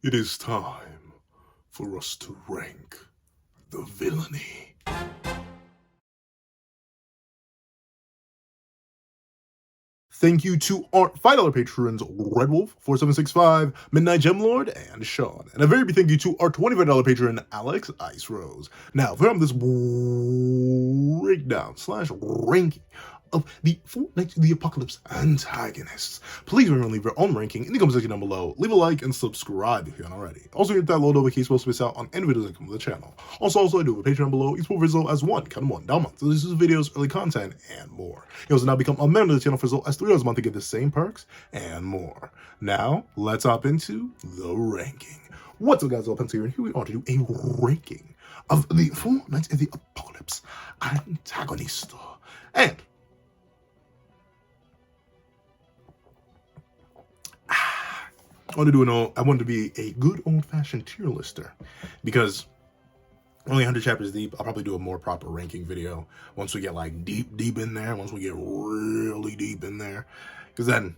It is time for us to rank the villainy. Thank you to our $5 patrons, Red Wolf, 4765, Midnight Gemlord, and Sean. And a very big thank you to our $25 patron, Alex Ice Rose. Now, for this breakdown / ranking of the Fortnite the Apocalypse antagonists, please remember to leave your own ranking in the comment section down below. Leave a like and subscribe if you haven't already. Also, hit that little notification bell to miss out on any videos that come to the channel. Also, I do have a Patreon below. Each for Rizzo as one down month. So this is videos, early content, and more. You also now become a member of the channel for Rizzo as $3 a month to get the same perks and more. Now, let's hop into the ranking. What's up, guys? Welcome to here, and here we are to do a ranking of the Fortnite the Apocalypse antagonist. And I wanted to be a good old-fashioned tier lister, because only 100 chapters deep. I'll probably do a more proper ranking video once we get like deep in there, once we get really deep in there, because then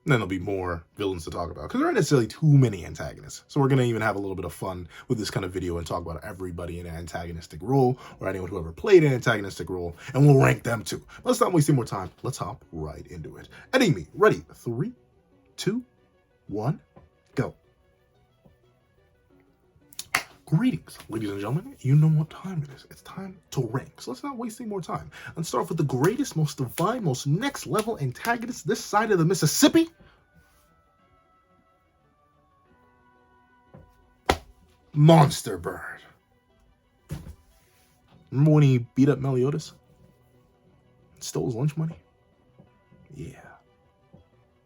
there'll be more villains to talk about, because there aren't necessarily too many antagonists. So we're going to even have a little bit of fun with this kind of video and talk about everybody in an antagonistic role, or anyone who ever played an antagonistic role, and we'll rank them too. Let's not waste any more time. Let's hop right into it. Enemy, ready? 3, 2, 1, go. Greetings, ladies and gentlemen. You know what time it is. It's time to rank. So let's not waste any more time. Let's start off with the greatest, most divine, most next level antagonist this side of the Mississippi. Monster Bird. Remember when he beat up Meliodas? Stole his lunch money? Yeah.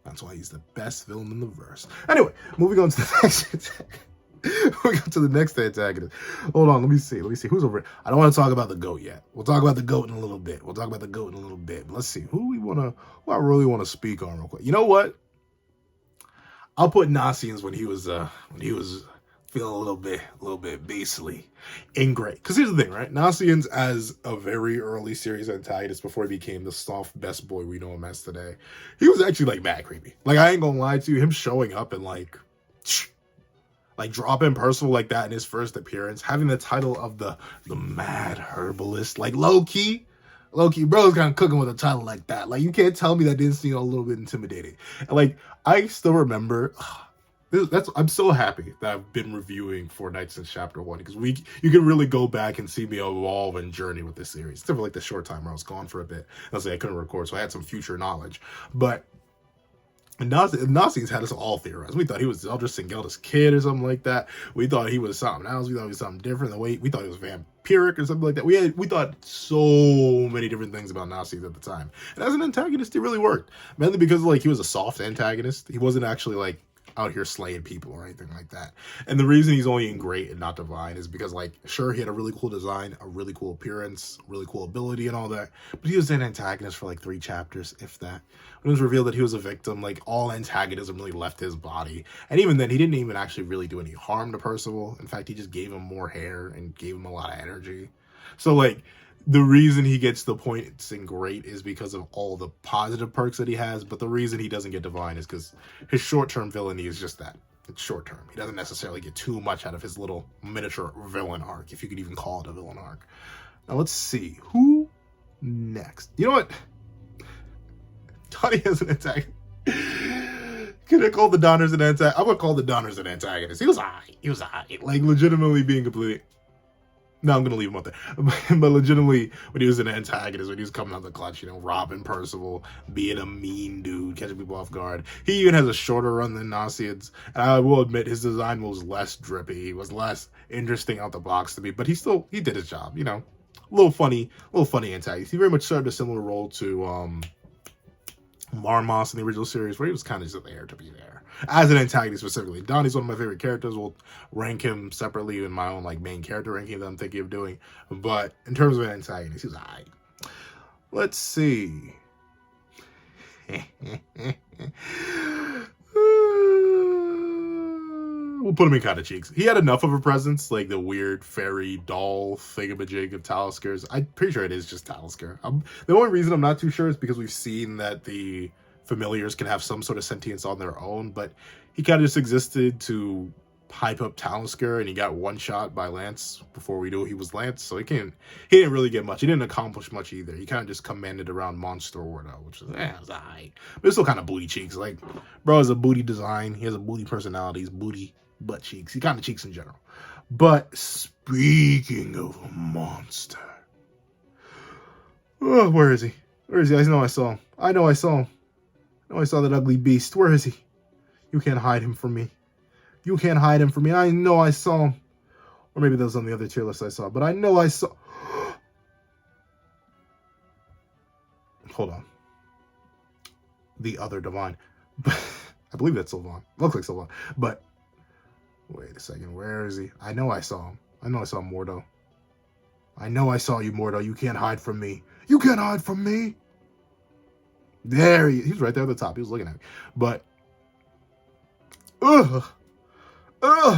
That's why he's the best villain in the verse. Anyway, moving on to the next antagonist. We go to the next antagonist. Hold on, let me see who's over it. I don't want to talk about the GOAT yet. We'll talk about the GOAT in a little bit. But let's see who I really want to speak on real quick. You know what? I'll put Nasians when he was feeling a little bit beastly in great. Because here's the thing, right? Nasians, as a very early series antagonist before he became the soft best boy we know him as today, he was actually like mad creepy. Like, I ain't gonna lie to you, him showing up and like dropping Percival like that in his first appearance, having the title of the mad herbalist, like low-key, bro's kind of cooking with a title like that. Like, you can't tell me that didn't seem a little bit intimidating. And like, I still remember, I'm so happy that I've been reviewing Fortnite since chapter 1, because you can really go back and see me evolve and journey with this series. Except for like the short time where I was gone for a bit. I couldn't record, so I had some future knowledge. But Nazis had us all theorized. We thought he was Eldris Singelda's kid or something like that. We thought he was something else. We thought he was something different. We thought he was vampiric or something like that. We thought so many different things about Nazis at the time. And as an antagonist, he really worked. Mainly because like he was a soft antagonist. He wasn't actually like out here slaying people or anything like that. And the reason he's only in great and not divine is because, like, sure, he had a really cool design, a really cool appearance, really cool ability and all that, but he was an antagonist for like 3 chapters, if that. When it was revealed that he was a victim, like, all antagonism really left his body. And even then, he didn't even actually really do any harm to Percival. In fact, he just gave him more hair and gave him a lot of energy. So, like, the reason he gets the points in great is because of all the positive perks that he has, but the reason he doesn't get divine is because his short-term villainy is just that. It's short-term. He doesn't necessarily get too much out of his little miniature villain arc, if you could even call it a villain arc. Now let's see. Who next? You know what? Donnie has an antagonist. Can I call the Donners an antagonist? I'm going to call the Donners an antagonist. He was alright. Like, legitimately being completely... No, I'm going to leave him up there. But legitimately, when he was an antagonist, when he was coming out the clutch, you know, robbing Percival, being a mean dude, catching people off guard. He even has a shorter run than Nasians. And I will admit, his design was less drippy. He was less interesting out the box to me. But he did his job, you know. A little funny antagonist. He very much served a similar role to Marmos in the original series, where he was kind of just there to be there. As an antagonist specifically. Donnie's one of my favorite characters. We'll rank him separately in my own like main character ranking that I'm thinking of doing. But in terms of an antagonist, he's alright. Let's see. We'll put him in kind of cheeks. He had enough of a presence, like the weird fairy doll thingamajig of Taliskers. I'm pretty sure it is just Talisker. The only reason I'm not too sure is because we've seen that the familiars can have some sort of sentience on their own, but he kind of just existed to hype up Talisker, and he got one shot by Lance before we knew he was Lance. So he didn't really get much. He didn't accomplish much either. He kind of just commanded around Monster Ordo, which is it's alright. But it's still kind of booty cheeks. Like, bro has a booty design. He has a booty personality. He's booty butt cheeks. He kind of cheeks in general. But speaking of a monster, oh, where is he? Where is he? I know I saw him. I know I saw him. I know I saw that ugly beast. Where is he? You can't hide him from me. You can't hide him from me. I know I saw him. Or maybe that was on the other tier list I saw. But I know I saw... Hold on. The other Divine. I believe that's Sylvan. Looks like Sylvan. But... wait a second. Where is he? I know I saw him. I know I saw Mordo. I know I saw you, Mordo. You can't hide from me. You can't hide from me. There he is. He was right there at the top. He was looking at me. But... ugh.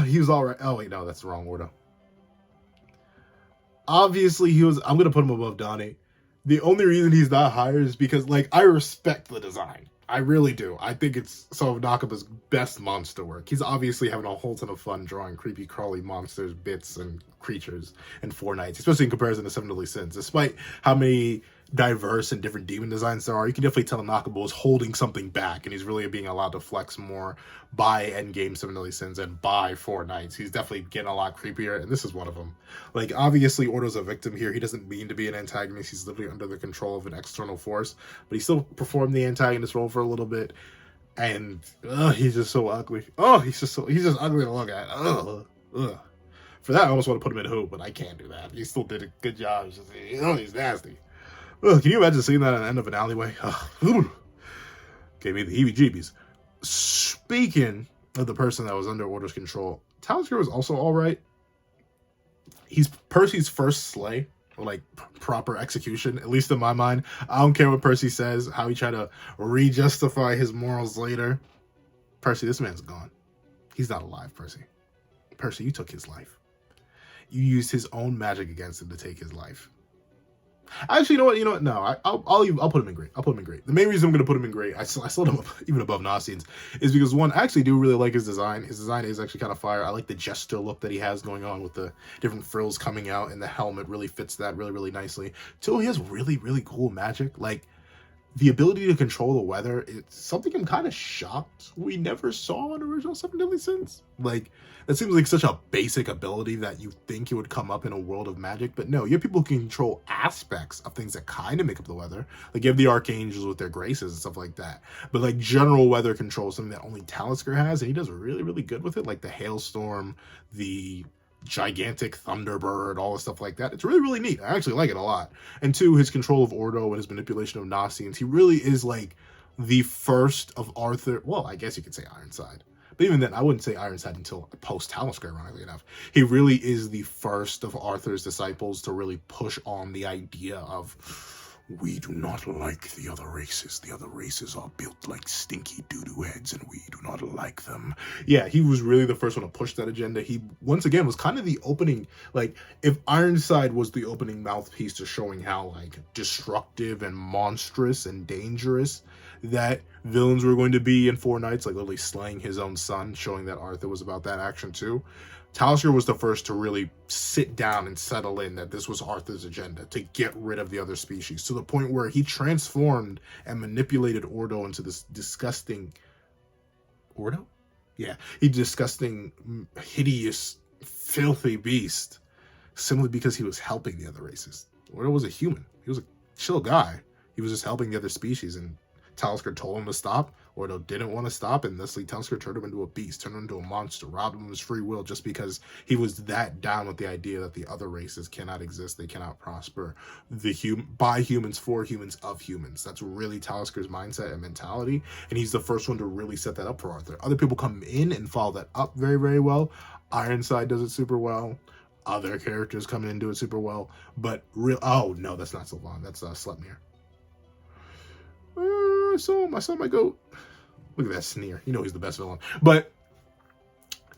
He was all right. Oh, wait, no, that's the wrong order. Obviously, he was... I'm going to put him above Donnie. The only reason he's not higher is because, like, I respect the design. I really do. I think it's some of Nakaba's best monster work. He's obviously having a whole ton of fun drawing creepy, crawly monsters, bits, and creatures in Four Knights, especially in comparison to Seven Deadly Sins. Despite how many diverse and different demon designs there are, you can definitely tell Nakaba is holding something back, and he's really being allowed to flex more by Endgame Seven Deadly Sins and by Four Knights. He's definitely getting a lot creepier, and this is one of them. Like, obviously, Ordo's a victim here. He doesn't mean to be an antagonist. He's literally under the control of an external force, but he still performed the antagonist role for a little bit, and he's just so ugly. He's just ugly to look at. For that, I almost want to put him in Who, but I can't do that. He still did a good job. He's just, he's nasty. Can you imagine seeing that at the end of an alleyway? Gave me the heebie-jeebies. Speaking of the person that was under Order's control, Talisker was also all right. He's Percy's first slay, or like proper execution, at least in my mind. I don't care what Percy says, how he tried to re-justify his morals later. Percy, this man's gone. He's not alive, Percy. Percy, you took his life. You used his own magic against him to take his life. Actually, you know what? No, I'll put him in great. I'll put him in great. The main reason I'm going to put him in great, I slid him up even above Nasian's, is because, one, I actually do really like his design. His design is actually kind of fire. I like the jester look that he has going on with the different frills coming out, and the helmet really fits that really, really nicely. Two, he has really, really cool magic. Like, the ability to control the weather, it's something I'm kind of shocked we never saw in original Seven Deadly Sins. Like, that seems like such a basic ability that you think it would come up in a world of magic, but no, you have people who can control aspects of things that kind of make up the weather. Like, you have the archangels with their graces and stuff like that. But, like, general weather control is something that only Talisker has, and he does really, really good with it. Like, the hailstorm, the gigantic thunderbird, all the stuff like that. It's really, really neat. I actually like it a lot. And two, his control of Ordo and his manipulation of Nasians. He really is like the first of Arthur. Well, I guess you could say Ironside. But even then, I wouldn't say Ironside until post-Talisker, ironically enough. He really is the first of Arthur's disciples to really push on the idea of, we do not like the other races. The other races are built like stinky doo-doo heads, and we do not like them. Yeah, he was really the first one to push that agenda. He, once again, was kind of the opening, like, if Ironside was the opening mouthpiece to showing how, like, destructive and monstrous and dangerous that villains were going to be in Four Knights, like literally slaying his own son, showing that Arthur was about that action too. Talisker was the first to really sit down and settle in that this was Arthur's agenda, to get rid of the other species, to the point where he transformed and manipulated Ordo into this disgusting... Ordo? Yeah, disgusting, hideous, filthy beast, simply because he was helping the other races. Ordo was a human. He was a chill guy. He was just helping the other species, and Talisker told him to stop. Ordo didn't want to stop, and thusly Talisker turned him into a beast, turned him into a monster, robbed him of his free will just because he was that down with the idea that the other races cannot exist, they cannot prosper. By humans, for humans, of humans. That's really Talisker's mindset and mentality, and he's the first one to really set that up for Arthur. Other people come in and follow that up very, very well. Ironside does it super well. Other characters come in and do it super well. But oh no, that's not Sylvan. That's Sleipnir. I saw my goat. Look at that sneer. You know he's the best villain. But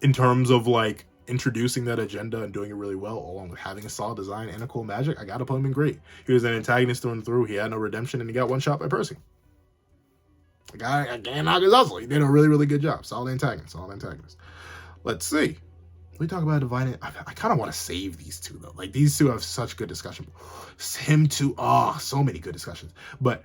in terms of like introducing that agenda and doing it really well, along with having a solid design and a cool magic, I gotta put him in great. He was an antagonist through and through. He had no redemption, and he got one shot by Percy. The guy, I can't knock his hustle. He did a really, really good job. Solid antagonist. Let's see. we talk about Divine. I kind of want to save these two though. Like these two have such good discussion. Him too. Oh, so many good discussions. But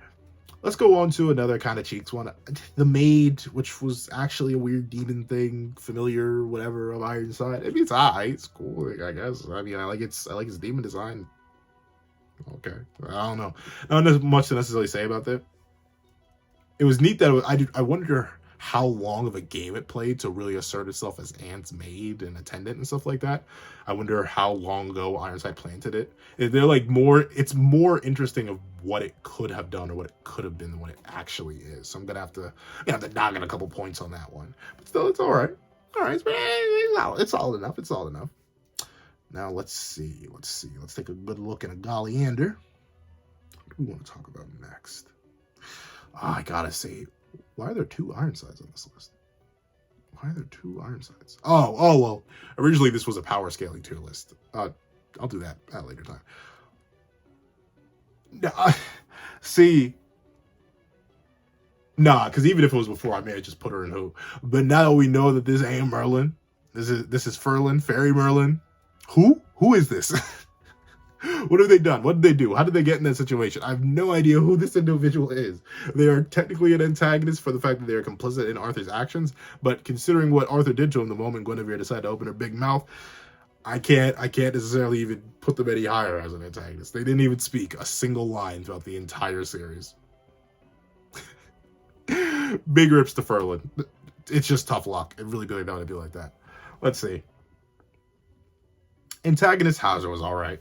let's go on to another kind of cheeks one. The Maid, which was actually a weird demon thing, familiar, whatever, of Ironside. I mean, it's alright. It's cool, I guess. I mean, I like its demon design. Okay, I don't know. Not much to necessarily say about that. It was neat that I wonder how long of a game it played to really assert itself as Ant's maid and attendant and stuff like that. I wonder how long ago Ironside planted it. They're like it's more interesting of what it could have done or what it could have been than what it actually is. So I'm gonna have to knock in a couple points on that one. But still, it's all right. All right, it's solid enough. It's solid enough. Now let's see. Let's take a good look at a Golliander. What do we want to talk about next? I gotta say, why are there 2 Ironsides on this list? Why are there 2 Ironsides? Oh, well, originally this was a power scaling tier list. I'll do that at a later time. See, nah, because even if it was before, I may have just put her in who. But now we know that this ain't Merlin. This is Ferlin, Fairy Merlin. Who is this? What have they done? What did they do? How did they get in that situation? I have no idea who this individual is. They are technically an antagonist for the fact that they are complicit in Arthur's actions, but considering what Arthur did to him the moment Guinevere decided to open her big mouth, I can't necessarily even put them any higher as an antagonist. They didn't even speak a single line throughout the entire series. Big rips to Ferlin. It's just tough luck. It really didn't know how to do like that. Let's see. Antagonist Hauser was alright.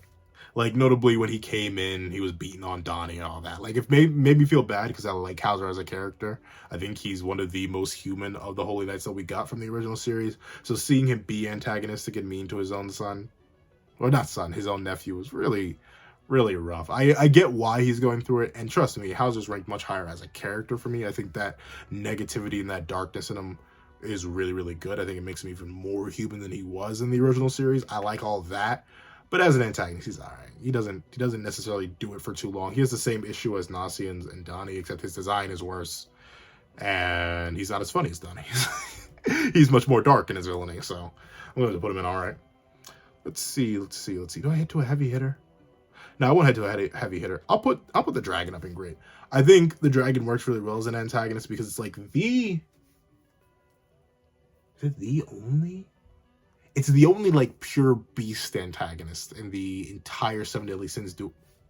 Like, notably, when he came in, he was beating on Donnie and all that. Like, it made me feel bad because I like Hauser as a character. I think he's one of the most human of the Holy Knights that we got from the original series. So seeing him be antagonistic and mean to his own son, or not son, his own nephew, was really, really rough. I get why he's going through it. And trust me, Hauser's ranked much higher as a character for me. I think that negativity and that darkness in him is really, really good. I think it makes him even more human than he was in the original series. I like all of that. But as an antagonist, he's all right. He doesn't necessarily do it for too long. He has the same issue as Nasi and Donnie, except his design is worse. And he's not as funny as Donnie. He's much more dark in his villainy, so I'm going to put him in all right. Let's see. Do I head to a heavy hitter? No, I won't head to a heavy hitter. I'll put the dragon up in great. I think the dragon works really well as an antagonist because it's like It's the only like pure beast antagonist in the entire Seven Deadly Sins.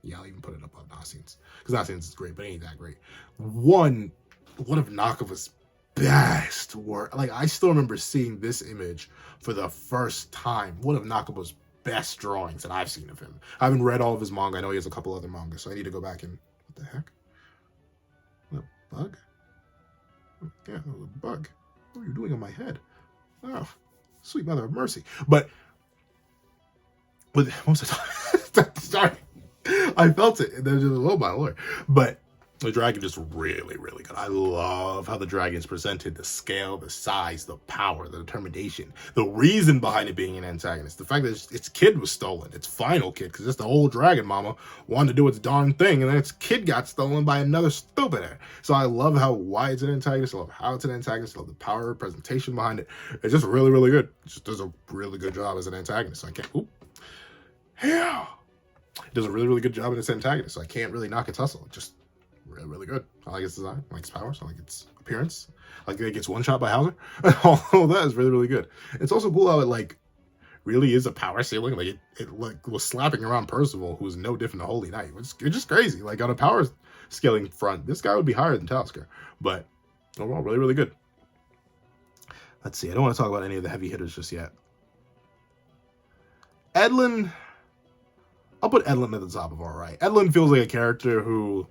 Yeah, I'll even put it up on Nasian's because Nasian's is great, but it ain't that great. One of Nakova's best work. Like, I still remember seeing this image for the first time. One of Nakova's best drawings that I've seen of him. I haven't read all of his manga. I know he has a couple other mangas, so I need to go back and what the heck? What, a bug? Yeah, that was a bug. What are you doing on my head? Oh. Sweet mother of mercy. But what was I talking? Sorry. I felt it. And then just, oh my lord. But the dragon is really, really good. I love how the dragon is presented, the scale, the size, the power, the determination, the reason behind it being an antagonist. The fact that its kid was stolen, its final kid, because it's the old dragon mama wanted to do its darn thing, and then its kid got stolen by another stupider. So I love why it's an antagonist. I love how it's an antagonist. I love the power presentation behind it. It's just really, really good. It just does a really good job as an antagonist. So I can't. Oop. Yeah. It does a really, really good job as an antagonist. So I can't really knock its hustle. It just really, really good. I like its design, I like its powers, I like its appearance. I like that it gets one shot by Hauser. All that is really, really good. It's also cool how it like really is a power ceiling. Like it like was slapping around Percival, who's no different than Holy Knight. It's just crazy. Like on a power scaling front, this guy would be higher than Talisker. But overall, really, really good. Let's see. I don't want to talk about any of the heavy hitters just yet. Edlin, I'll put Edlin at the top of all right. Edlin feels like a character who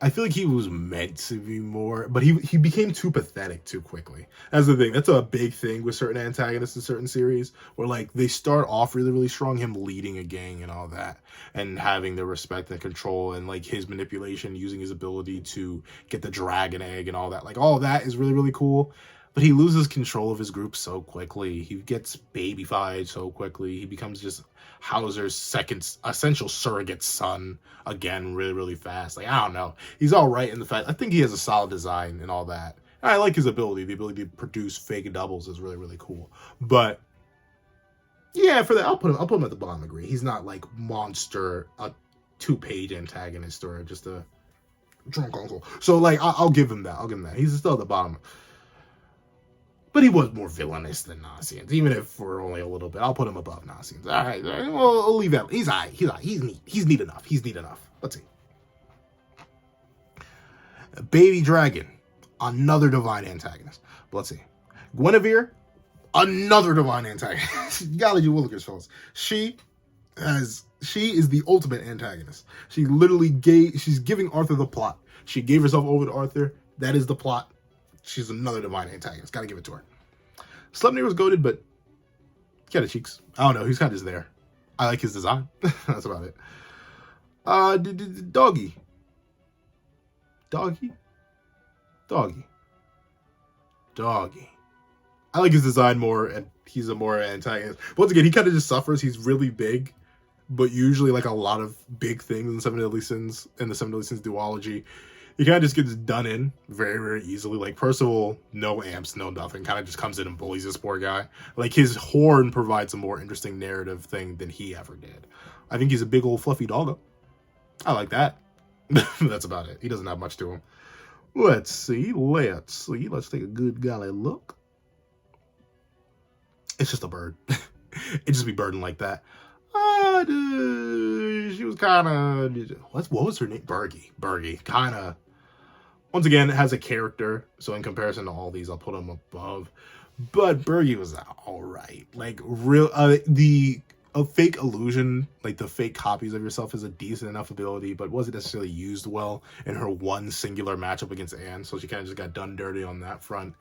I feel like he was meant to be more, but he became too pathetic too quickly. That's the thing. That's a big thing with certain antagonists in certain series, where like they start off really, really strong, him leading a gang and all that, and having the respect and control, and like his manipulation, using his ability to get the dragon egg and all that. Like all that is really, really cool. But he loses control of his group so quickly. He gets babyfied so quickly. He becomes just Hauser's second essential surrogate son again really, really fast. Like, I don't know. He's all right in the fact. I think he has a solid design and all that. I like his ability. The ability to produce fake doubles is really, really cool. But yeah, for that, I'll put him at the bottom. Agree. He's not like monster, a 2-page antagonist or just a drunk uncle. So like, I'll give him that. I'll give him that. He's still at the bottom. But he was more villainous than Nasians, even if we're only a little bit. I'll put him above Nasians. All right, well, I'll leave that. He's all right. He's neat. He's neat enough. He's neat enough. Let's see. Baby Dragon, another divine antagonist. But let's see. Guinevere, another divine antagonist. You gotta do Willikers, fellas. She is the ultimate antagonist. She's giving Arthur the plot. She gave herself over to Arthur. That is the plot. She's another divine antagonist. Gotta give it to her. Sleipnir was goated, but kind of cheeks. I don't know. He's kind of just there. I like his design. That's about it. Doggy. I like his design more, and he's a more antagonist. But once again, he kind of just suffers. He's really big, but usually like a lot of big things in the Seven Deadly Sins duology, he kind of just gets done in very, very easily. Like Percival, no amps, no nothing, kind of just comes in and bullies this poor guy. Like his horn provides a more interesting narrative thing than he ever did. I think he's a big old fluffy doggo. I like that. That's about it. He doesn't have much to him. Let's see. Let's take a good golly look. It's just a bird. It just be birding like that. She was kind of... What was her name? Bergie. Kind of... Once again, it has a character. So in comparison to all these, I'll put him above. But Bergie was alright. Like, a fake illusion, like the fake copies of yourself, is a decent enough ability, but wasn't necessarily used well in her one singular matchup against Anne. So she kind of just got done dirty on that front.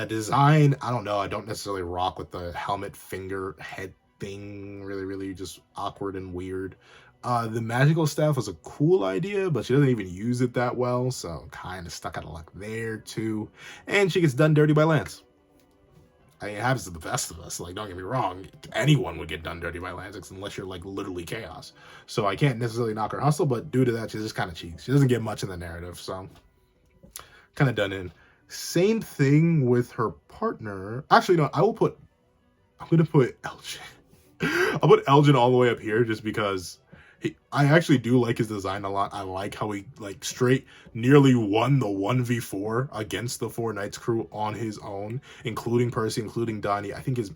Design, I don't know. I don't necessarily rock with the helmet finger head thing. Really, really just awkward and weird. The magical staff was a cool idea, but she doesn't even use it that well, so kind of stuck out of luck there too. And she gets done dirty by Lance. I mean, it happens to the best of us. Like, don't get me wrong, anyone would get done dirty by Lance unless you're like literally chaos. So I can't necessarily knock her hustle, but due to that, she's just kind of cheeks. She doesn't get much in the narrative, so kind of done in. Same thing with her partner. Actually, no, I'm gonna put Elgin. I'll put Elgin all the way up here just because I actually do like his design a lot. I like how he like straight nearly won the 1v4 against the Four Knights crew on his own, including Percy, including Donnie. I think I'll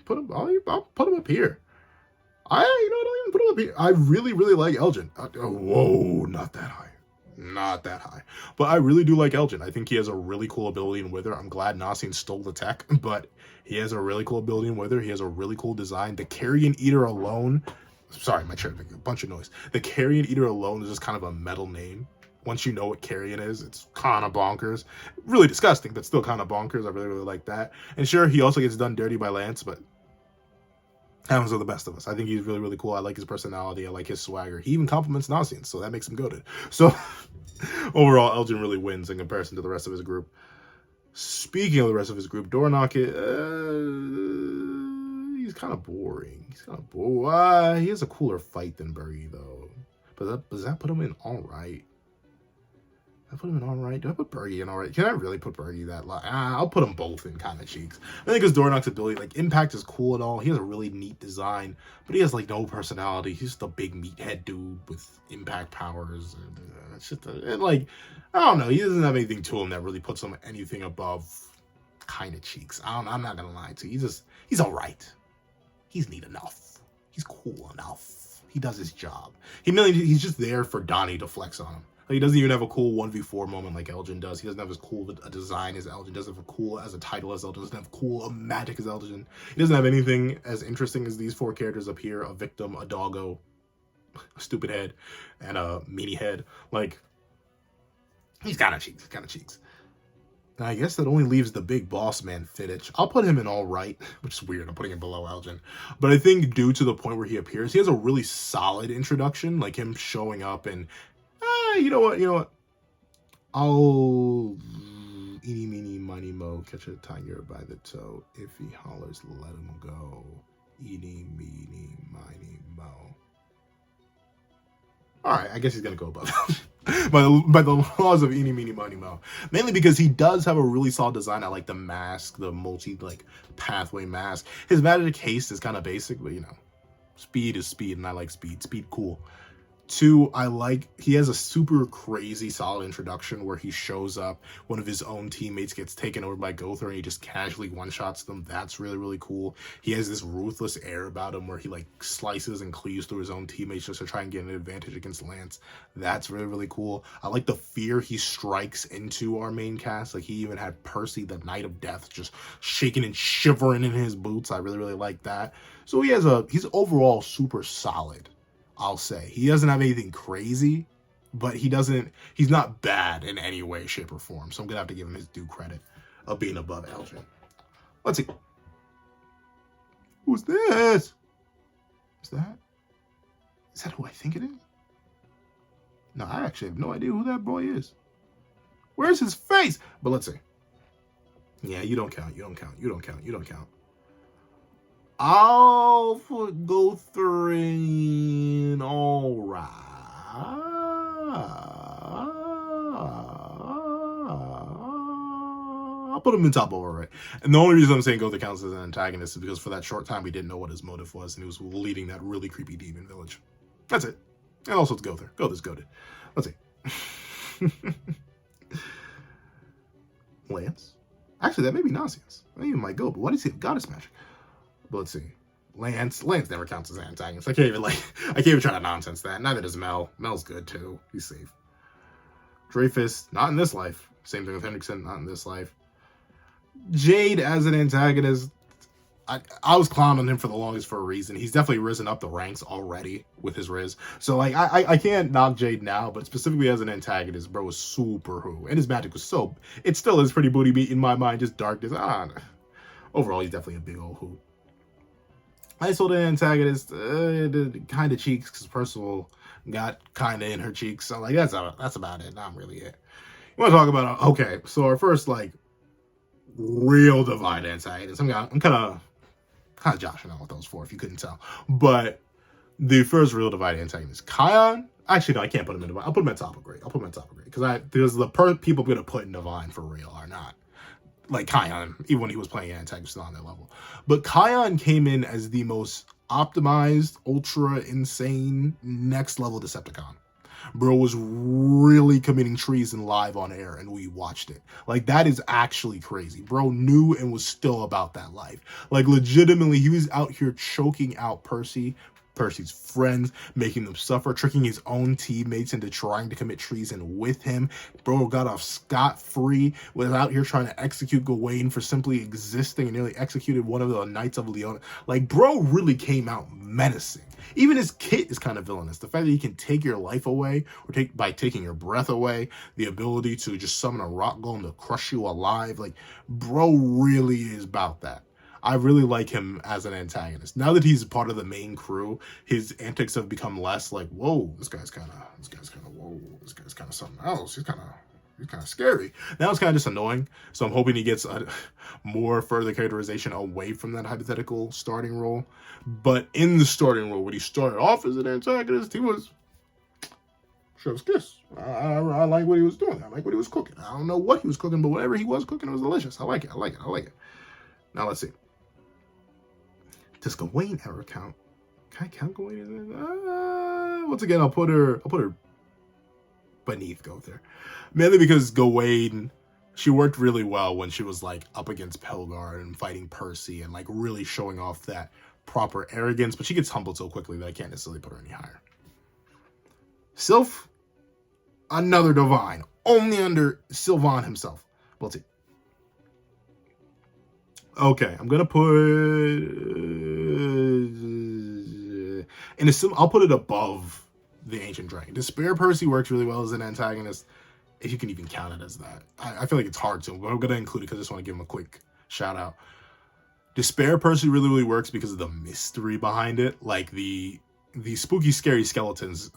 put him up here. Don't even put him up here. I really, really like Elgin. Whoa, not that high. Not that high. But I really do like Elgin. I think he has a really cool ability in Wither. I'm glad Nasian stole the tech, but he has a really cool ability in Wither. He has a really cool design. The Carrion Eater alone... Sorry, my chair making a bunch of noise. The Carrion Eater alone is just kind of a metal name. Once you know what Carrion is, it's kind of bonkers. Really disgusting, but still kind of bonkers. I really, really like that. And sure, he also gets done dirty by Lance, but happens with the best of us. I think he's really, really cool. I like his personality. I like his swagger. He even compliments Nasian, so that makes him goated. So overall, Elgin really wins in comparison to the rest of his group. Speaking of the rest of his group, Dornock, he's kind of boring. He has a cooler fight than Bergie, though. But does that put him in all right? I put him in all right. Do I put Bergie in all right? Can I really put Bergie that low? I'll put them both in kind of cheeks. I think his Dornock's ability, like, impact is cool and all. He has a really neat design, but he has, like, no personality. He's just a big meathead dude with impact powers. It's just, like, I don't know. He doesn't have anything to him that really puts him anything above kind of cheeks. I'm not going to lie to you. He's all right. He's neat enough. He's cool enough. He does his job. He's just there for Donnie to flex on him. Like, he doesn't even have a cool 1v4 moment like Elgin does. He doesn't have as cool a design as Elgin. Doesn't have a cool as a title as Elgin. Doesn't have cool a magic as Elgin. He doesn't have anything as interesting as these four characters up here. A victim, a doggo, a stupid head, and a meanie head. Like, he's kind of cheeks. Now, I guess that only leaves the big boss man, Fittich. I'll put him in all right, which is weird. I'm putting him below Elgin. But I think due to the point where he appears, he has a really solid introduction. Like him showing up and, you know what? I'll eeny, meeny, miny, mo, catch a tiger by the toe. If he hollers, let him go. Eeny, meeny, miny, mo. All right, I guess he's going to go above Elgin. by the laws of eeny, meeny, miny, mo. Mainly because he does have a really solid design. I like the mask, the multi, like, pathway mask. His magic haste is kind of basic, but, you know, speed is speed, and I like speed. Speed, cool. 2, he has a super crazy solid introduction where he shows up, one of his own teammates gets taken over by Gother, and he just casually one-shots them. That's really, really cool. He has this ruthless air about him where he, like, slices and cleaves through his own teammates just to try and get an advantage against Lance. That's really, really cool. I like the fear he strikes into our main cast. Like, he even had Percy, the Knight of Death, just shaking and shivering in his boots. I really, really like that. So he's overall super solid, I'll say. He doesn't have anything crazy, but he's not bad in any way, shape, or form. So I'm going to have to give him his due credit of being above Elgin. Let's see. Who's this? Is that who I think it is? No, I actually have no idea who that boy is. Where's his face? But let's see. Yeah, you don't count. I'll put Gother in all right. I'll put him in top over right. And the only reason I'm saying Gother counts as an antagonist is because for that short time we didn't know what his motive was, and he was leading that really creepy demon village. That's it. And also it's Gother. Gother's goated. Let's see. Lance? Actually, that may be nonsense. That even might go, but what is he? Goddess magic. But let's see. Lance never counts as an antagonist. I can't even try to nonsense that. Neither does Mel. Mel's good too. He's safe. Dreyfus, not in this life. Same thing with Hendrickson, not in this life. Jade as an antagonist, I was clowning him for the longest for a reason. He's definitely risen up the ranks already with his Riz. So, like, I can't knock Jade now, but specifically as an antagonist, bro was super who. And his magic was it still is pretty booty meat in my mind, just darkness. Overall, he's definitely a big old who. I told an antagonist, kind of cheeks, because Percival got kind of in her cheeks. So, like, that's about it. Not really it. You want to talk about, okay, so our first, like, real divine antagonist. I'm kind of joshing on with those 4, if you couldn't tell. But the first real divine antagonist, Kion. Actually, no, I can't put him in divine. I'll put him at top of grade. Because the people I'm going to put in divine for real are not like Kion, even when he was playing antagonist on that level. But Kion came in as the most optimized, ultra insane, next level Decepticon. Bro was really committing treason live on air, and we watched it. Like, that is actually crazy. Bro knew and was still about that life. Like, legitimately, he was out here choking out Percy's friends, making them suffer, tricking his own teammates into trying to commit treason with him. Bro got off scot-free, was out here trying to execute Gawain for simply existing, and nearly executed one of the Knights of Leona. Like, bro really came out menacing. Even his kit is kind of villainous. The fact that he can take your life away, or by taking your breath away, the ability to just summon a rock golem to crush you alive. Like, bro really is about that. I really like him as an antagonist. Now that he's part of the main crew, his antics have become less like, whoa, this guy's kind of something else. He's kind of scary. Now it's kind of just annoying. So I'm hoping he gets more further characterization away from that hypothetical starting role. But in the starting role, when he started off as an antagonist, he was chef's kiss. I like what he was doing. I like what he was cooking. I don't know what he was cooking, but whatever he was cooking, it was delicious. I like it. Now let's see. Does Gawain ever count? Can I count Gawain? Once again, I'll put her beneath Gother. Mainly because Gawain, she worked really well when she was like up against Pelgar and fighting Percy and like really showing off that proper arrogance, but she gets humbled so quickly that I can't necessarily put her any higher. Sylph, another divine, only under Sylvan himself. We'll see. Okay, I'm gonna put I'll put it above the Ancient Dragon. Despair Percy works really well as an antagonist, if you can even count it as that. I feel like it's hard to, but I'm gonna include it because I just want to give him a quick shout out. Despair Percy really, really works because of the mystery behind it, like the spooky, scary skeletons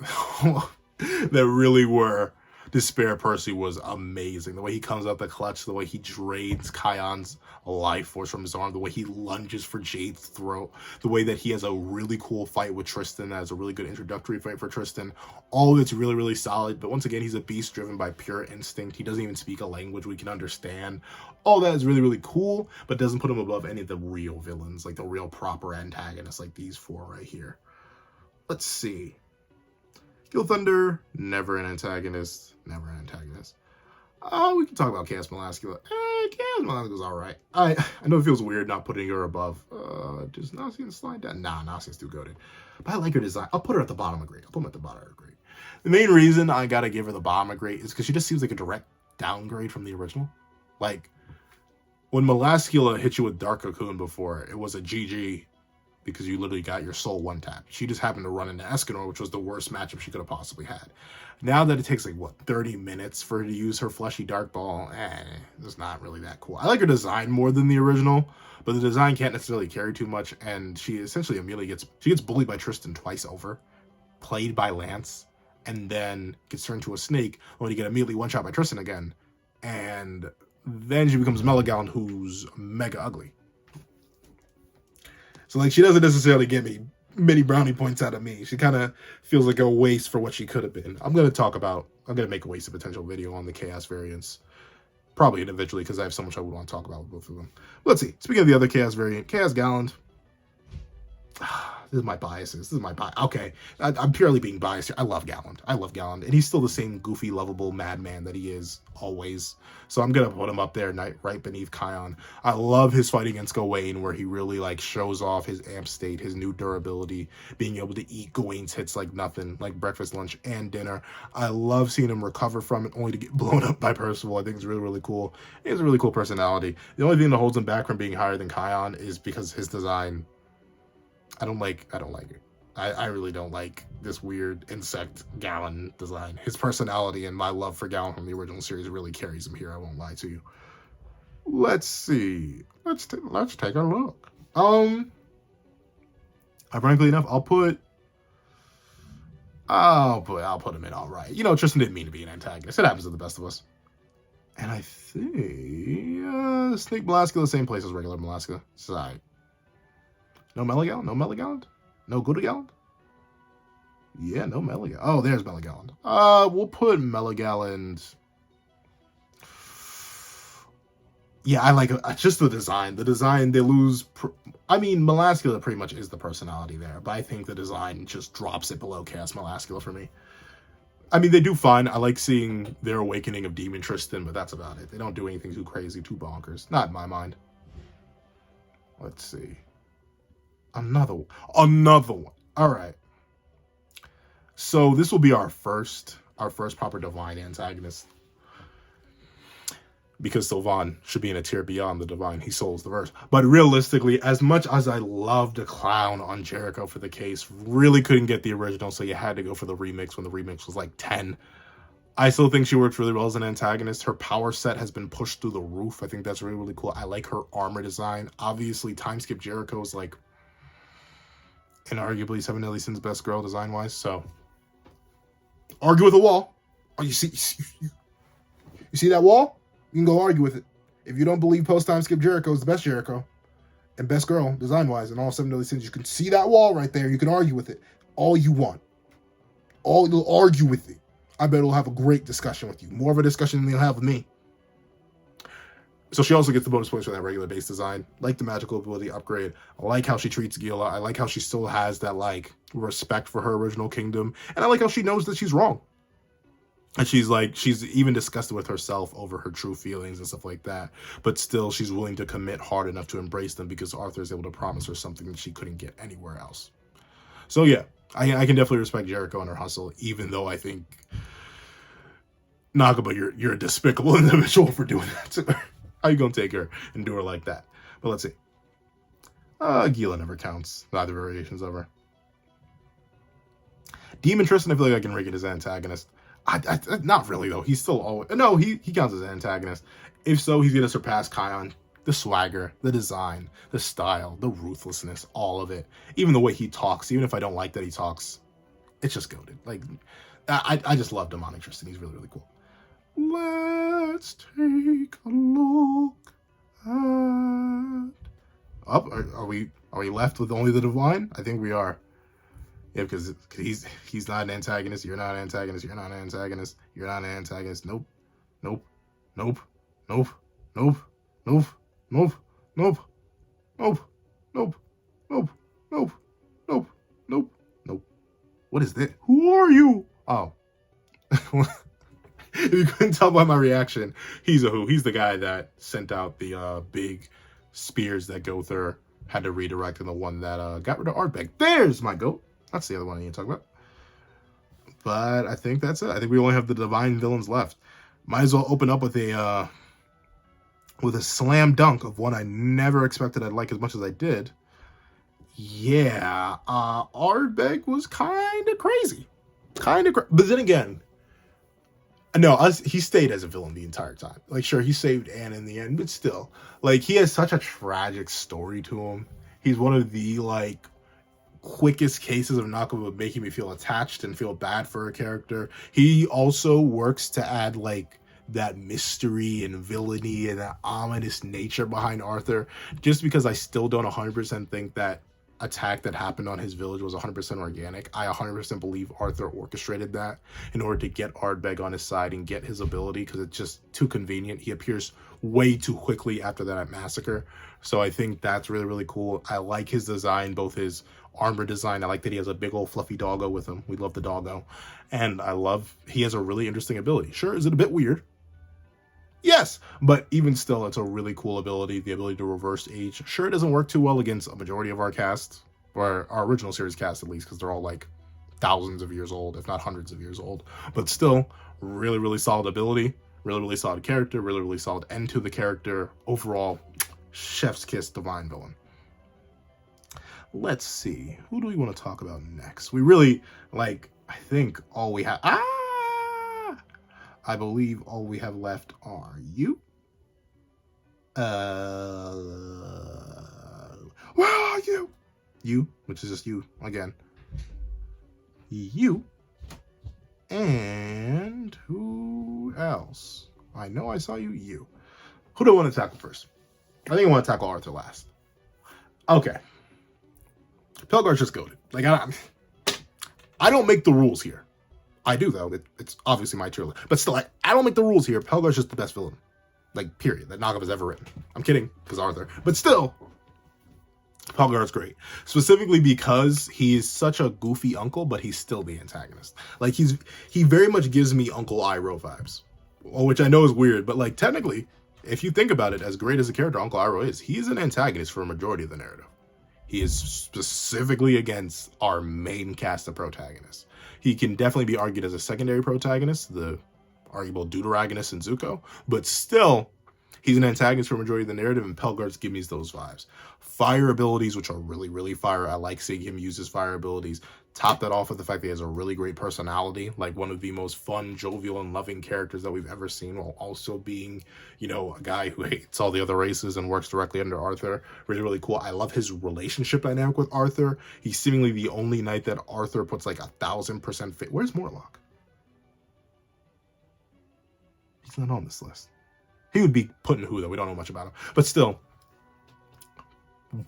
that really were. Despair Percy was amazing. The way he comes out the clutch, the way he drains Kion's life force from his arm, the way he lunges for Jade's throat, the way that he has a really cool fight with Tristan, that has a really good introductory fight for Tristan. All of it's really, really solid. But once again, he's a beast driven by pure instinct. He doesn't even speak a language we can understand. All that is really, really cool, but doesn't put him above any of the real villains, like the real proper antagonists, like these four right here. Let's see. Gil Thunder, never an antagonist. Never an antagonist. We can talk about Chaos Melascula. Chaos Melascula's alright. I know it feels weird not putting her above. Does Nausea slide down? Nah, Nausea's too goated. But I like her design. I'll put her at the bottom of grade. I'll put her at the bottom of grade. The main reason I gotta give her the bottom of grade is because she just seems like a direct downgrade from the original. Like, when Melascula hit you with Dark Cocoon before, it was a GG because you literally got your soul one-tap. She just happened to run into Escanor, which was the worst matchup she could have possibly had. Now that it takes, like, what, 30 minutes for her to use her fleshy Dark Ball, it's not really that cool. I like her design more than the original, but the design can't necessarily carry too much, and she essentially immediately gets bullied by Tristan twice over, played by Lance, and then gets turned into a snake when you get immediately one-shot by Tristan again. And then she becomes Melagallon, who's mega ugly. So, like, she doesn't necessarily get me many brownie points out of me. She kind of feels like a waste for what she could have been. I'm going to make a wasted potential video on the Chaos variants. Probably individually, because I have so much I would want to talk about with both of them. Let's see. Speaking of the other Chaos variant, Chaos Gallant. This is my biases. Okay, I'm purely being biased here. I love Gallant. And he's still the same goofy, lovable madman that he is always. So I'm going to put him up there right beneath Kion. I love his fight against Gawain, where he really, like, shows off his amp state, his new durability, being able to eat Gawain's hits like nothing, like breakfast, lunch, and dinner. I love seeing him recover from it, only to get blown up by Percival. I think it's really, really cool. He has a really cool personality. The only thing that holds him back from being higher than Kion is because his design. I don't like it. I really don't like this weird insect Gallon design. His personality and my love for Gallon from the original series really carries him here, I won't lie to you. Let's see. Let's take a look. Ironically enough, I'll put him in all right. You know, Tristan didn't mean to be an antagonist. It happens to the best of us. And I think Snake Melascula, same place as regular Melascula. Side. No Melagallon? No Melagallon? No Goodagallon? Yeah, no Melagallon. Oh, there's Melagallon. We'll put Melagallon. Yeah, I like just the design. The design, they lose. Melascula pretty much is the personality there, but I think the design just drops it below Chaos Melascula for me. I mean, they do fine. I like seeing their awakening of Demon Tristan, but that's about it. They don't do anything too crazy, too bonkers. Not in my mind. Let's see. Another one. All right. So this will be our first proper divine antagonist, because Sylvan should be in a tier beyond the divine. He souls the verse. But realistically, as much as I love to clown on Jericho for the case, really couldn't get the original, so you had to go for the remix when the remix was like 10. I still think she works really well as an antagonist. Her power set has been pushed through the roof. I think that's really, really cool. I like her armor design. Obviously, Timeskip Jericho is like inarguably Seven Deadly Sins' best girl design-wise, so argue with a wall. Oh, you see that wall? You can go argue with it. If you don't believe post-time Skip Jericho is the best Jericho and best girl design-wise in all Seven Deadly Sins, you can see that wall right there. You can argue with it all you want. You'll argue with it. I bet it'll have a great discussion with you. More of a discussion than you'll have with me. So she also gets the bonus points for that regular base design. Like the magical ability upgrade. I like how she treats Gila. I like how she still has that, like, respect for her original kingdom. And I like how she knows that she's wrong. And she's even disgusted with herself over her true feelings and stuff like that. But still, she's willing to commit hard enough to embrace them because Arthur is able to promise her something that she couldn't get anywhere else. So yeah, I can definitely respect Jericho and her hustle, even though I think, Nagaba, you're a despicable individual for doing that to her. How you gonna take her and do her like that? But let's see. Gila never counts. Neither variations of her. Demon Tristan, I feel like I can rank it as antagonist. I not really though. He's still always he counts as antagonist. If so, he's gonna surpass Kion. The swagger, the design, the style, the ruthlessness, all of it. Even the way he talks. Even if I don't like that he talks, it's just goated. Like I just love Demonic Tristan. He's really, really cool. Let's take a look at Up? Are we left with only the divine? I think we are. Yeah, because he's not an antagonist. You're not an antagonist. You're not an antagonist. You're not an antagonist. Nope. Nope. Nope. Nope. Nope. Nope. Nope. Nope. Nope. Nope. Nope. Nope. Nope. Nope. Nope. What is this? Who are you? Oh. If you couldn't tell by my reaction, he's a who. He's the guy that sent out the big spears that Gother had to redirect, and the one that got rid of Ardbeg. There's my goat. That's the other one I need to talk about. But I think that's it. I think we only have the divine villains left. Might as well open up with a slam dunk of one I never expected I'd like as much as I did. Yeah, Ardbeg was kind of crazy. But then again, no, he stayed as a villain the entire time. Like, sure, he saved Anne in the end, but still. Like, he has such a tragic story to him. He's one of the, like, quickest cases of knockoff making me feel attached and feel bad for a character. He also works to add, like, that mystery and villainy and that ominous nature behind Arthur. Just because I still don't 100% think that attack that happened on his village was 100% organic. I 100% believe Arthur orchestrated that in order to get Ardbeg on his side and get his ability, because it's just too convenient. He appears way too quickly after that massacre. So I think that's really, really cool. I like his design, both his armor design. I like that he has a big old fluffy doggo with him. We love the doggo. And I love he has a really interesting ability. Sure, is it a bit weird? Yes, but even still, it's a really cool ability, the ability to reverse age. Sure, it doesn't work too well against a majority of our cast, or our original series cast at least, because they're all like thousands of years old, if not hundreds of years old. But still, really, really solid ability, really, really solid character, really, really solid end to the character. Overall, chef's kiss divine villain. Let's see, who do we want to talk about next? We really, like, I think all we have... I believe all we have left are you. Where are you? You, which is just you again. You. And who else? I know I saw you. You. Who do I want to tackle first? I think I want to tackle Arthur last. Okay. Pelgar's just goated. Like, I don't make the rules here. I do, though. It's obviously my tier list. But still, I don't make the rules here. Pelgar's just the best villain. Like, period. That knockoff has ever written. I'm kidding, because Arthur. But still, Pelgar's great. Specifically because he is such a goofy uncle, but he's still the antagonist. Like, he very much gives me Uncle Iroh vibes. Which I know is weird, but, like, technically, if you think about it, as great as a character Uncle Iroh is, he is an antagonist for a majority of the narrative. He is specifically against our main cast of protagonists. He can definitely be argued as a secondary protagonist, the arguable deuteragonist in Zuko, but still, he's an antagonist for a majority of the narrative, and Pelgar's give me those vibes. Fire abilities, which are really, really fire. I like seeing him use his fire abilities. Top that off with the fact that he has a really great personality, like one of the most fun, jovial, and loving characters that we've ever seen, while also being, you know, a guy who hates all the other races and works directly under Arthur. Really, really cool. I love his relationship dynamic with Arthur. He's seemingly the only knight that Arthur puts like 1,000% fit. Where's Morlock? He's not on this list. He would be put in who, though. We don't know much about him. But still,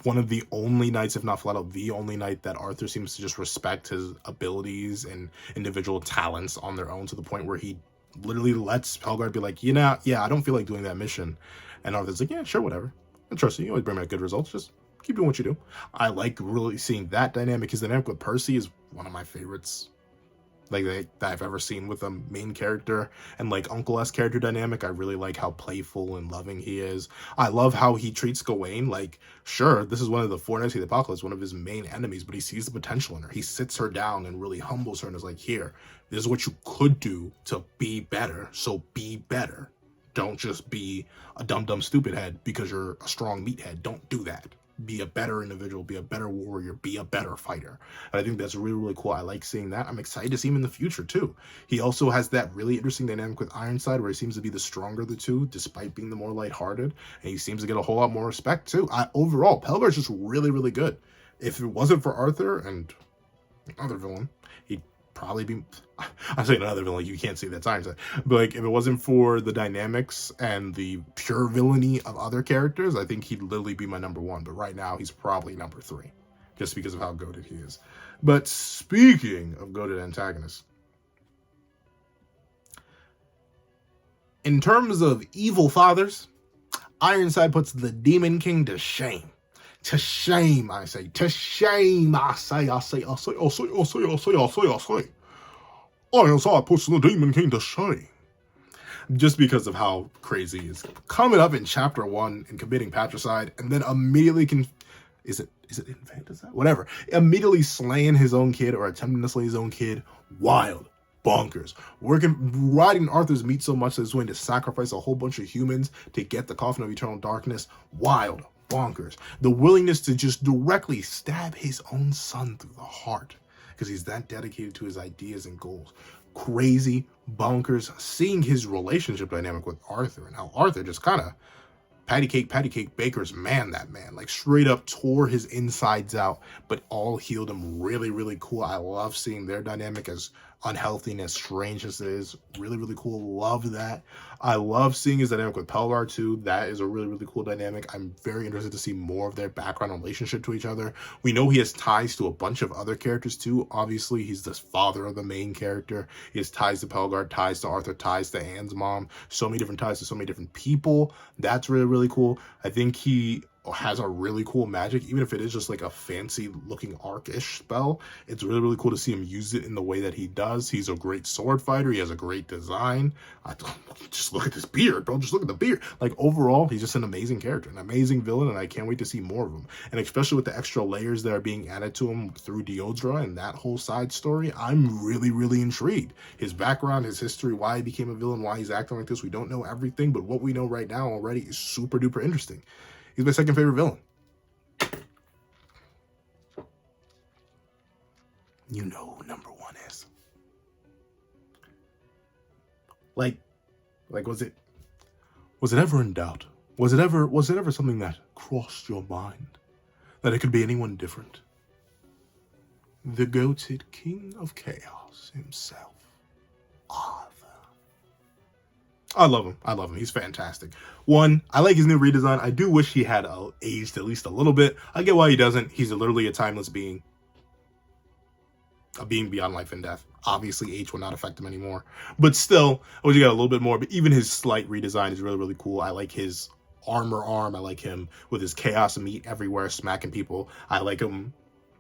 one of the only knights, if not flat out the only knight, that Arthur seems to just respect his abilities and individual talents on their own, to the point where he literally lets Pelgar be like, you know, yeah, I don't feel like doing that mission. And Arthur's like, yeah, sure, whatever. I trust you. You always bring back good results. Just keep doing what you do. I like really seeing that dynamic. His dynamic with Percy is one of my favorites, like, that I've ever seen with a main character. And like Uncle-esque character dynamic, I really like how playful and loving he is. I love how he treats Gawain. Like, sure, this is one of the four Knights of the Apocalypse, one of his main enemies, but he sees the potential in her. He sits her down and really humbles her and is like, here, this is what you could do to be better, so be better. Don't just be a dumb stupid head because you're a strong meathead. Don't do that. Be a better individual, be a better warrior, be a better fighter. And I think that's really, really cool. I like seeing that. I'm excited to see him in the future, too. He also has that really interesting dynamic with Ironside, where he seems to be the stronger of the two, despite being the more lighthearted. And he seems to get a whole lot more respect, too. Overall, Pelgar is just really, really good. If it wasn't for Arthur and another villain, probably be, I'm saying another villain, like you can't say that's Ironside, but like if it wasn't for the dynamics and the pure villainy of other characters, I think he'd literally be my number one. But right now he's probably number three, just because of how goated he is. But speaking of goated antagonists, in terms of evil fathers, Ironside puts the Demon King to shame. To shame, I say. To shame, I say. Ironside puts the Demon King to shame. Just because of how crazy he is. Coming up in chapter 1 and committing patricide, and then immediately is it infanticide? Whatever. Immediately slaying his own kid or attempting to slay his own kid. Wild. Bonkers. Riding Arthur's meat so much that he's going to sacrifice a whole bunch of humans to get the Coffin of Eternal Darkness. Wild. Bonkers. The willingness to just directly stab his own son through the heart because he's that dedicated to his ideas and goals. Crazy. Bonkers. Seeing his relationship dynamic with Arthur and how Arthur just kind of patty cake baker's man, that man, like straight up tore his insides out, but all healed him. Really, really cool. I love seeing their dynamic, as unhealthy and as strange as it is. Really, really cool. Love that. I love seeing his dynamic with Pelgar too. That is a really, really cool dynamic. I'm very interested to see more of their background relationship to each other. We know he has ties to a bunch of other characters too. Obviously, he's the father of the main character. He has ties to Pelgar, ties to Arthur, ties to Anne's mom. So many different ties to so many different people. That's really, really cool. I think he has a really cool magic, even if it is just like a fancy looking arc-ish spell. It's really, really cool to see him use it in the way that he does. He's a great sword fighter. He has a great design. Just look at this beard, bro. Just look at the beard. Like, overall, he's just an amazing character, an amazing villain, and I can't wait to see more of him. And especially with the extra layers that are being added to him through Diodra and that whole side story, I'm really, really intrigued. His background, his history, why he became a villain, why he's acting like this, we don't know everything, but what we know right now already is super duper interesting. He's my second favorite villain. You know who number one is. Like was it ever in doubt? Was it ever something that crossed your mind that it could be anyone different? The goated king of chaos himself, Arthur. I love him. He's fantastic. One, I like his new redesign. I do wish he had aged at least a little bit. I get why he doesn't. He's literally a timeless being. A being beyond life and death. Obviously, age will not affect him anymore. But still, I wish he got a little bit more. But even his slight redesign is really, really cool. I like his armor arm. I like him with his chaos meat everywhere, smacking people. I like him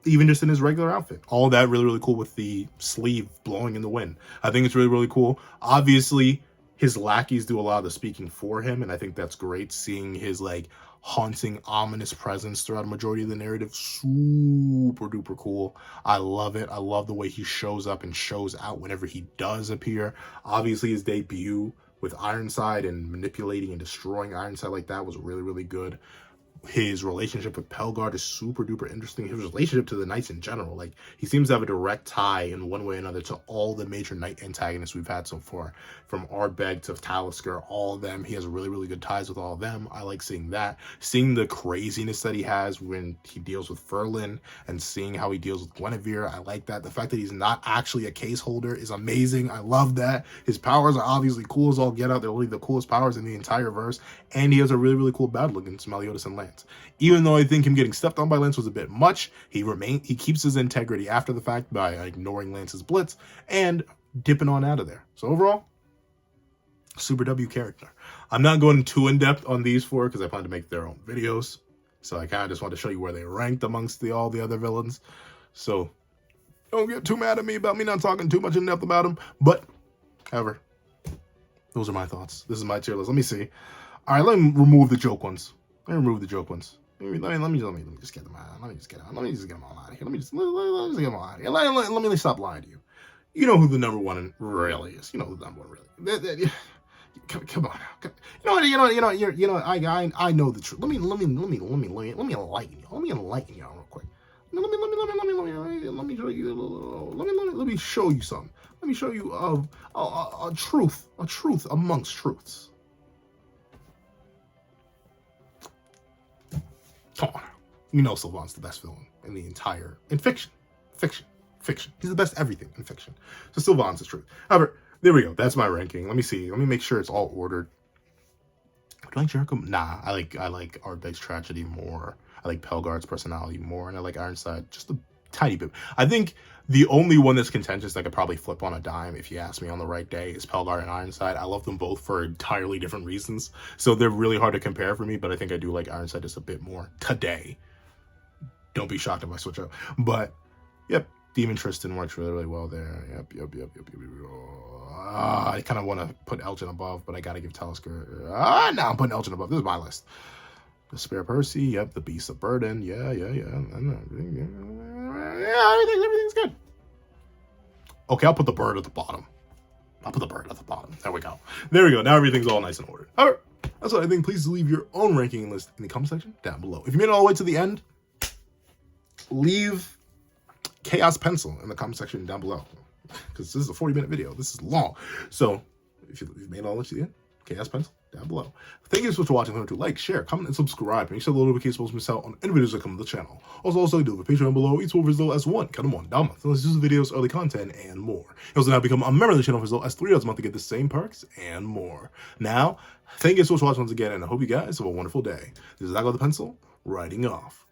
even just in his regular outfit. All that really, really cool with the sleeve blowing in the wind. I think it's really, really cool. Obviously, his lackeys do a lot of the speaking for him, and I think that's great, seeing his like haunting, ominous presence throughout a majority of the narrative. Super duper cool. I love it. I love the way he shows up and shows out whenever he does appear. Obviously, his debut with Ironside and manipulating and destroying Ironside like that was really, really good. His relationship with Pelgar is super duper interesting. His relationship to the knights in general, like, he seems to have a direct tie in one way or another to all the major knight antagonists we've had so far, from Ardbeg to Talisker, all of them. He has really, really good ties with all of them. I like seeing that, seeing the craziness that he has when he deals with Ferlin, and seeing how he deals with Guinevere. I like that. The fact that he's not actually a case holder is amazing. I love that. His powers are obviously cool as all get out. They're really the coolest powers in the entire verse, and he has a really, really cool battle against Meliodas and Lance. Even though I think him getting stepped on by Lance was a bit much, he keeps his integrity after the fact by ignoring Lance's blitz and dipping on out of there. So overall, super W character. I'm not going too in-depth on these four because I plan to make their own videos. So I kind of just want to show you where they ranked amongst all the other villains. So don't get too mad at me about me not talking too much in depth about them. But, however, those are my thoughts. This is my tier list. Let me see. All right, let me remove the joke ones. Let me just get them out. Let me just get them all out of here. Let me just get them all out of here. Let me stop lying to you. You know who the number one really is. You know who the number one really. Come on now. I know the truth. Let me enlighten you real quick. Let me show you something. Let me show you a truth amongst truths. Come on. You know Sylvan's the best villain in the entire, in fiction. fiction. He's the best everything in fiction. So still Vaughn's the truth. However, there we go. That's my ranking. Let me see. Let me make sure it's all ordered. Do I like Jericho? Nah, I like Ardbeg's tragedy more. I like Pelgar's personality more, and I like Ironside just a tiny bit. I think the only one that's contentious that I could probably flip on a dime, if you ask me on the right day, is Pelgar and Ironside. I love them both for entirely different reasons, so they're really hard to compare for me, but I think I do like Ironside just a bit more today. Don't be shocked if I switch up. But, yep, Demon Tristan works really, really well there. Yep. I kind of want to put Elgin above, but I got to give Talisker. Now I'm putting Elgin above. This is my list. The Spare Percy, yep, the Beast of Burden, yeah. Everything's good. Okay, I'll put the bird at the bottom. There we go. Now everything's all nice and ordered. All right, that's what I think. Please leave your own ranking list in the comment section down below. If you made it all the way to the end, leave Chaos Pencil in the comment section down below. Because this is a 40-minute video. This is long. So, if you've made it all the way to the end, Chaos Pencil down below. Thank you so much for watching. Remember to like, share, comment, and subscribe. Make sure the notifications miss out on any videos that come to the channel. Also do the Patreon below. Each one for as low as $1. Cut them on down month. Exclusive videos, early content, and more. You also now become a member of the channel for as low as $3 a month to get the same perks and more. Now, thank you so much for watching once again, and I hope you guys have a wonderful day. This is Zago the Pencil, writing off.